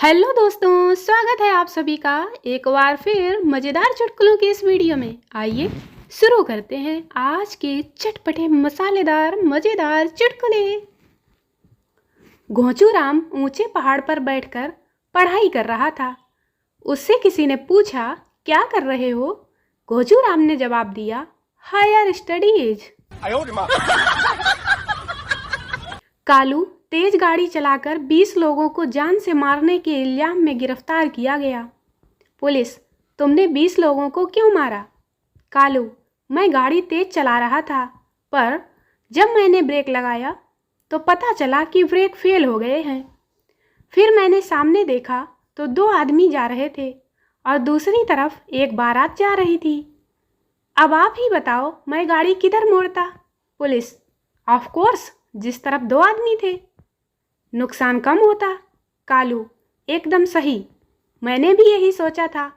Hello दोस्तों, स्वागत है आप सभी का एक बार फिर मज़ेदार चुटकुलों की इस वीडियो में। आइए शुरू करते हैं आज के चटपटे मसालेदार मज़ेदार चुटकुले। घोंचूराम ऊंचे पहाड़ पर बैठकर पढ़ाई कर रहा था। उससे किसी ने पूछा, क्या कर रहे हो? घोंचूराम ने जवाब दिया, हायर स्टडीज। कालू तेज गाड़ी चलाकर 20 लोगों को जान से मारने के इल्जाम में गिरफ्तार किया गया। पुलिस, तुमने 20 लोगों को क्यों मारा? कालू, मैं गाड़ी तेज चला रहा था, पर जब मैंने ब्रेक लगाया तो पता चला कि ब्रेक फेल हो गए हैं। फिर मैंने सामने देखा तो 2 आदमी जा रहे थे और दूसरी तरफ एक बारात जा रही थी। अब आप ही बताओ, मैं गाड़ी किधर मोड़ता? पुलिस, ऑफ कोर्स जिस तरफ 2 आदमी थे। नुकसान कम होता। कालू, एकदम सही, मैंने भी यही सोचा था,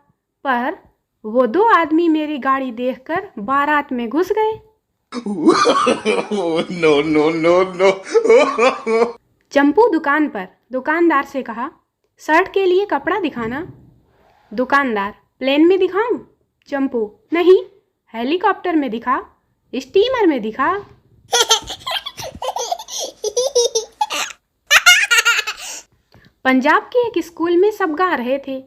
पर वो 2 आदमी मेरी गाड़ी देखकर बारात में घुस गए। No no no no. Champu दुकान पर दुकानदार से कहा, शर्ट के लिए कपड़ा दिखाना। दुकानदार, प्लेन में दिखाऊं? चंपू, नहीं, हेलीकॉप्टर में दिखा, स्टीमर में दिखा। पंजाब के एक स्कूल में सब गा रहे थे।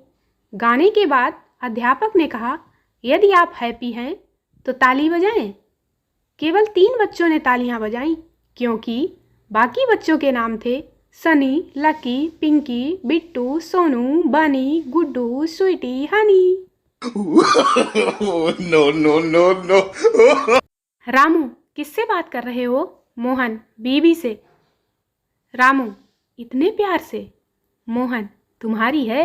गाने के बाद अध्यापक ने कहा, यदि आप हैप्पी हैं तो ताली बजाएं। केवल 3 बच्चों ने तालियां बजाईं, क्योंकि बाकी बच्चों के नाम थे Sunny, Lucky, Pinky, Bittu, Sonu, Bunny, Guddu, Sweety, Honey. No no no no. Ramu, किससे बात कर रहे हो? मोहन, बीवी से। रामू, इतने प्यार से? मोहन, तुम्हारी है?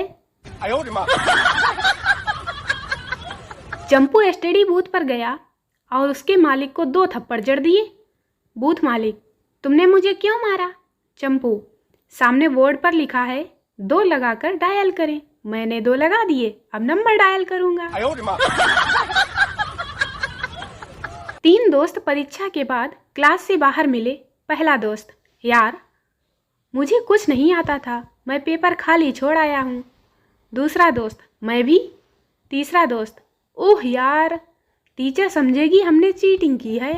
चंपू स्टडी बूथ पर गया और उसके मालिक को 2 थप्पड़ जड़ दिए। बूथ मालिक, तुमने मुझे क्यों मारा? चंपू, सामने बोर्ड पर लिखा है 2 लगाकर डायल करें, मैंने 2 लगा दिए, अब नंबर डायल करूंगा। 3 दोस्त परीक्षा के बाद क्लास से बाहर मिले। पहला दोस्त, यार मुझे कुछ नहीं आता था, मैं पेपर खाली छोड़ आया हूँ। दूसरा दोस्त, मैं भी। तीसरा दोस्त, ओह यार, टीचर समझेगी हमने चीटिंग की है।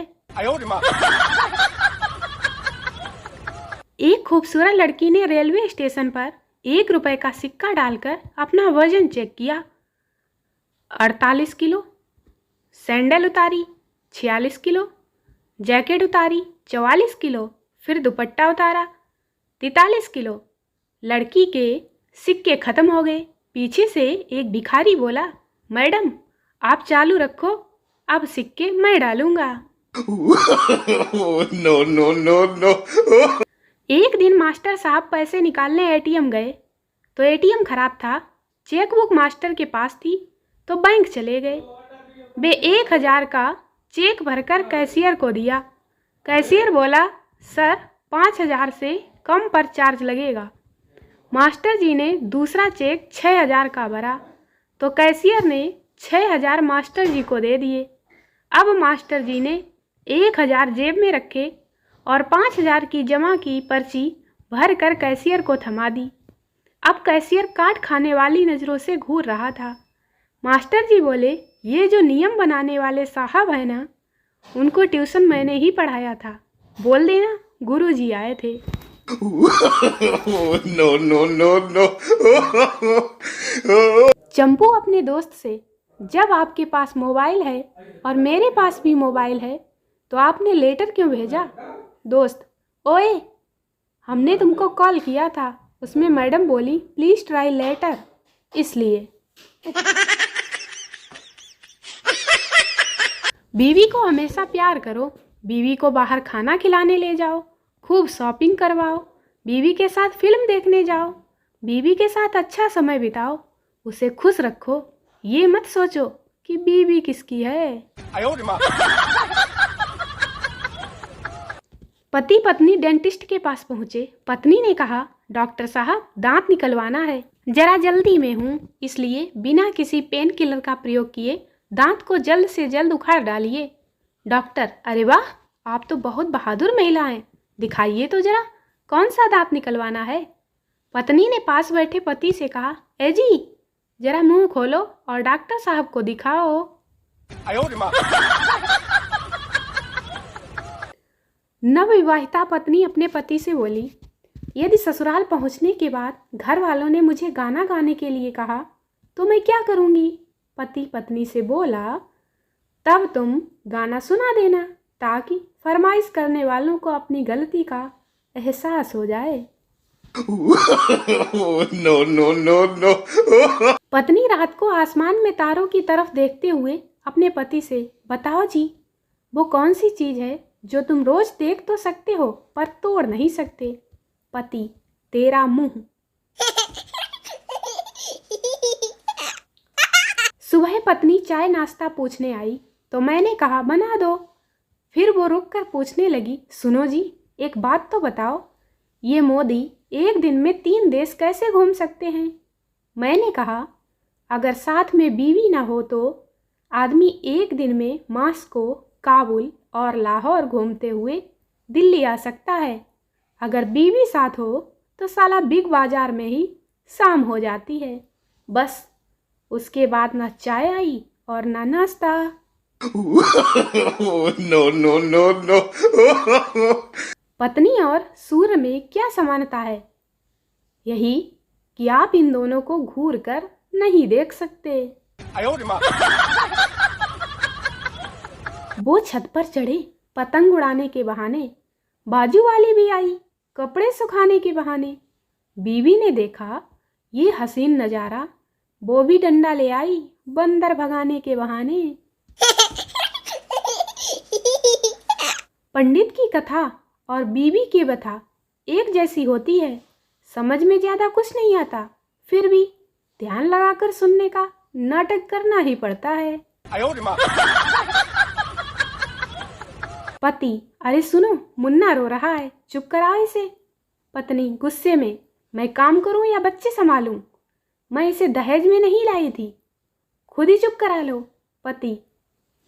एक खूबसूरत लड़की ने रेलवे स्टेशन पर 1 रुपए का सिक्का डालकर अपना वजन चेक किया। 48 किलो। सैंडल उतारी, 46 किलो। जैकेट उतारी, 44 किलो। फिर दुपट्टा उतारा, 43 किलो। लड़की के सिक्के खत्म हो गए। पीछे से एक भिखारी बोला, मैडम आप चालू रखो, अब सिक्के मैं डालूंगा। No no no no. एक दिन मास्टर साहब पैसे निकालने एटीएम गए तो एटीएम खराब था। चेकबुक मास्टर के पास थी तो बैंक चले गए। वे 1000 का चेक भरकर कैशियर को दिया। कैशियर बोला, सर 5000 से कम पर चार्ज लगेगा। मास्टर जी ने दूसरा चेक 6000 का भरा तो कैशियर ने 6000 मास्टर जी को दे दिए। अब मास्टर जी ने 1000 जेब में रखे और 5000 की जमा की पर्ची भर कर कैशियर को थमा दी। अब कैशियर काट खाने वाली नज़रों से घूर रहा था। मास्टर जी बोले, ये जो नियम बनाने वाले साहब हैं ना, उनको ट्यूशन मैंने ही पढ़ाया था, बोल देना गुरुजी आए थे। No no no no. Champu अपने दोस्त से, जब आपके पास मोबाइल है और मेरे पास भी मोबाइल है तो आपने लेटर क्यों भेजा? दोस्त, ओए, हमने तुमको कॉल किया था, उसमें मैडम बोली प्लीज ट्राई लेटर, इसलिए। बीवी को हमेशा प्यार करो, बीवी को बाहर खाना खिलाने ले जाओ, खूब शॉपिंग करवाओ, बीवी के साथ फिल्म देखने जाओ, बीवी के साथ अच्छा समय बिताओ, उसे खुश रखो। ये मत सोचो कि बीवी किसकी है। पति पत्नी डेंटिस्ट के पास पहुंचे। पत्नी ने कहा, डॉक्टर साहब दांत निकलवाना है, जरा जल्दी में हूँ, इसलिए बिना किसी पेन किलर का प्रयोग किए दांत को जल्द से जल्द उखाड़ डालिए। डॉक्टर, अरे वाह, आप तो बहुत बहादुर महिला हैं, दिखाइए तो जरा कौन सा दांत निकलवाना है। पत्नी ने पास बैठे पति से कहा, ए जी, जरा मुंह खोलो और डॉक्टर साहब को दिखाओ। नवविवाहिता पत्नी अपने पति से बोली, यदि ससुराल पहुंचने के बाद घर वालों ने मुझे गाना गाने के लिए कहा तो मैं क्या करूंगी? पति पत्नी से बोला, तब तुम गाना सुना देना ताकि फरमाइश करने वालों को अपनी गलती का एहसास हो जाए। No, no, no, no. पत्नी रात को आसमान में तारों की तरफ देखते हुए अपने पति से, बताओ जी, वो कौन सी चीज है जो तुम रोज देख तो सकते हो पर तोड़ नहीं सकते? पति, तेरा मुंह। सुबह पत्नी चाय नाश्ता पूछने आई तो मैंने कहा, बना दो। फिर वो रुक कर पूछने लगी, सुनो जी, एक बात तो बताओ, ये मोदी एक दिन में 3 देश कैसे घूम सकते हैं? मैंने कहा, अगर साथ में बीवी ना हो तो आदमी एक दिन में मास्को, काबुल और लाहौर घूमते हुए दिल्ली आ सकता है। अगर बीवी साथ हो तो साला बिग बाजार में ही शाम हो जाती है। बस उसके बाद ना चाय आई और ना नाश्ता। No, no, no, no. पत्नी और सूर्य में क्या समानता है? यही कि आप इन दोनों को घूर कर नहीं देख सकते। वो छत पर चढ़े पतंग उड़ाने के बहाने, बाजू वाली भी आई कपड़े सुखाने के बहाने। बीवी ने देखा ये हसीन नज़ारा, वो भी डंडा ले आई बंदर भगाने के बहाने। पंडित की कथा और बीवी की बथा एक जैसी होती है, समझ में ज़्यादा कुछ नहीं आता, फिर भी ध्यान लगाकर सुनने का नाटक करना ही पड़ता है। पति, अरे सुनो, मुन्ना रो रहा है, चुप कराओ इसे। पत्नी गुस्से में, मैं काम करूं या बच्चे संभालूं? मैं इसे दहेज में नहीं लाई थी, खुद ही चुप करा लो। पति,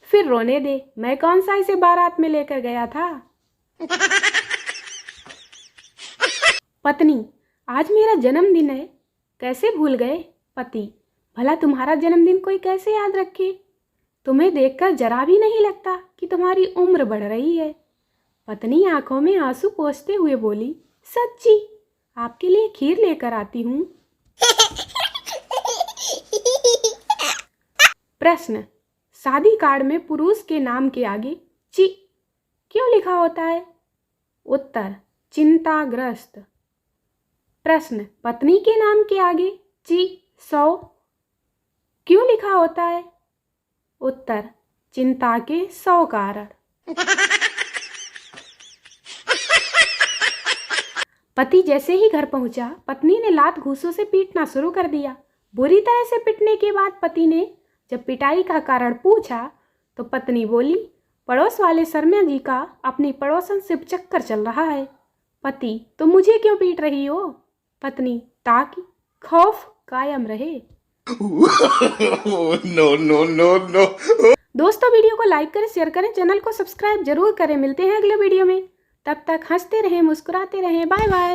फिर रोने दे, मैं कौन सा इसे बारात में लेकर गया था। पत्नी, आज मेरा जन्मदिन है, कैसे भूल गए? पति, भला तुम्हारा जन्मदिन कोई कैसे याद रखे? तुम्हें देखकर जरा भी नहीं लगता कि तुम्हारी उम्र बढ़ रही है। पत्नी आंखों में आंसू पोंछते हुए बोली, सच्ची, आपके लिए खीर लेकर आती हूँ। प्रश्न, शादी कार्ड में पुरुष के नाम के आगे ची क्यों लिखा होता है? उत्तर, चिंताग्रस्त। प्रश्न, पत्नी के नाम के आगे ची 100 क्यों लिखा होता है? उत्तर, चिंता के 100 कारण। पति जैसे ही घर पहुंचा, पत्नी ने लात घूंसों से पीटना शुरू कर दिया। बुरी तरह से पिटने के बाद पति ने जब पिटाई का कारण पूछा तो पत्नी बोली, पड़ोस वाले शर्मा जी का अपनी पड़ोसन से चक्कर चल रहा है। पति, तो मुझे क्यों पीट रही हो? पत्नी, ताकि खौफ कायम रहे। No, no, no, no. दोस्तों, वीडियो को लाइक करें, शेयर करें, चैनल को सब्सक्राइब जरूर करें। मिलते हैं अगले वीडियो में, तब तक हंसते रहें, मुस्कुराते रहें। Bye bye.